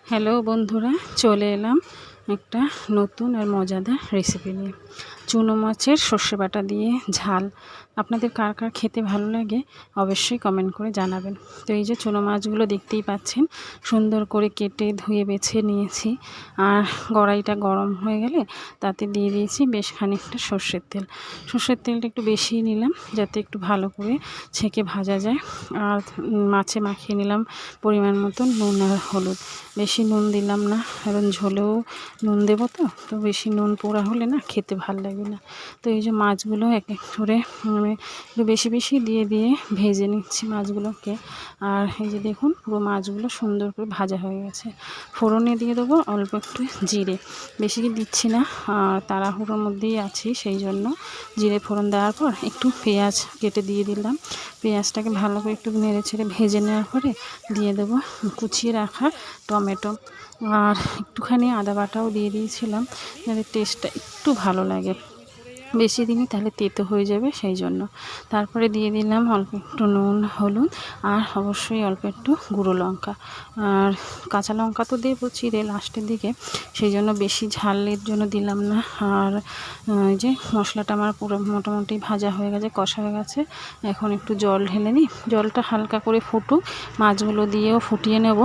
Hello বন্ধুরা, চলে এলাম একটা নতুন আর মজাদার রেসিপি নিয়ে। চুনো মাছের সর্ষে বাটা দিয়ে ঝাল। আপনাদের কার কার খেতে ভালো লাগে অবশ্যই কমেন্ট করে জানাবেন। তো এই যে চুনো মাছগুলো দেখতেই পাচ্ছেন, সুন্দর করে কেটে ধুয়ে বেছে নিয়েছি। আর কড়াইটা গরম হয়ে গেলে তাতে দিয়ে দিয়েছি বেশ খানিকটা সর্ষের তেল। সর্ষের তেলটা একটু বেশিই নিলাম যাতে একটু ভালো করে ছেঁকে ভাজা যায়। আর মাছে মাখিয়ে নিলাম পরিমাণ মতো নুন আর হলুদ। বেশি নুন দিলাম না, কারণ ঝোলেও নুন দেবো, তো বেশি নুন পোড়া হলে না খেতে ভালো লাগবে না। তো এই যে মাছগুলো এক এক করে একটু বেশি বেশি দিয়ে ভেজে নিচ্ছি মাছগুলোকে। আর এই যে দেখুন, পুরো মাছগুলো সুন্দর করে ভাজা হয়ে গেছে। ফোড়নে দিয়ে দেবো অল্প একটু জিরে, বেশি দিচ্ছি না, আর তাড়াহুড়োর মধ্যেই আছি, সেই জন্য জিরে ফোড়ন দেওয়ার পর একটু পেঁয়াজ কেটে দিয়ে দিলাম। পেঁয়াজটাকে ভালো করে একটু নেড়ে ছেড়ে ভেজে নেওয়ার পরে দিয়ে দেবো কুচিয়ে রাখা টমেটো, আর একটুখানি আদা বাটাও দিয়ে দিয়েছিলাম যাতে টেস্টটা একটু ভালো লাগে। বেশি দিনই তাহলে তেতো হয়ে যাবে, সেই জন্য। তারপরে দিয়ে দিলাম অল্প একটু নুন হলুদ, আর অবশ্যই অল্প একটু গুঁড়ো লঙ্কা। আর কাঁচা লঙ্কা তো দেবো চিড়ে লাস্টের দিকে, সেই জন্য বেশি ঝালের জন্য দিলাম না। আর যে মশলাটা আমার পুরো মোটামুটি ভাজা হয়ে গেছে, কষা হয়ে গেছে। এখন একটু জল ঢেলে নিই, জলটা হালকা করে ফুটুক, মাছগুলো দিয়েও ফুটিয়ে নেব।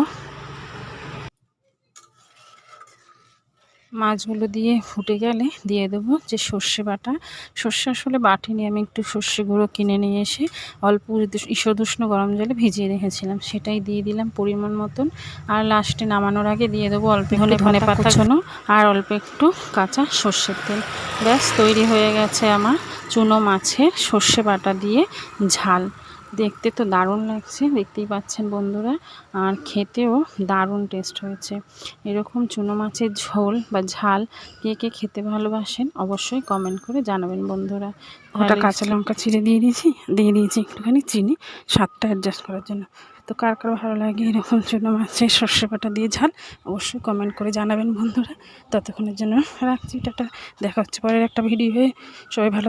মাছগুলো দিয়ে ফুটে গেলে দিয়ে দেবো যে সর্ষে বাটা। সর্ষে আসলে বাটিনি, আমি একটু সর্ষে গুঁড়ো কিনে নিয়ে এসে অল্প ঈষদুষ্ণ গরম জলে ভিজিয়ে রেখেছিলাম, সেটাই দিয়ে দিলাম পরিমাণ মতন। আর লাস্টে নামানোর আগে দিয়ে দেবো অল্প ধনে পাতা কুচনো আর অল্প একটু কাঁচা সর্ষের তেল। ব্যাস তৈরি হয়ে গেছে আমার চুনো মাছের সর্ষে বাটা দিয়ে ঝাল। দেখতে তো দারুণ লাগছে, দেখতেই পাচ্ছেন বন্ধুরা, আর খেতেও দারুণ টেস্ট হয়েছে। এরকম চুনো মাছের ঝোল বা ঝাল কে কে খেতে ভালোবাসেন অবশ্যই কমেন্ট করে জানাবেন বন্ধুরা। ওটা কাঁচা লঙ্কা ছিঁড়ে দিয়ে দিয়েছি একটুখানি চিনি, স্বাদটা অ্যাডজাস্ট করার জন্য। তো কার কার ভালো লাগে এরকম চুনো মাছের সর্ষে বাটা দিয়ে ঝাল অবশ্যই কমেন্ট করে জানাবেন বন্ধুরা। ততক্ষণের জন্য রাখছি, টাটা। দেখা হচ্ছে পরের একটা ভিডিও হয়ে। সবাই ভালো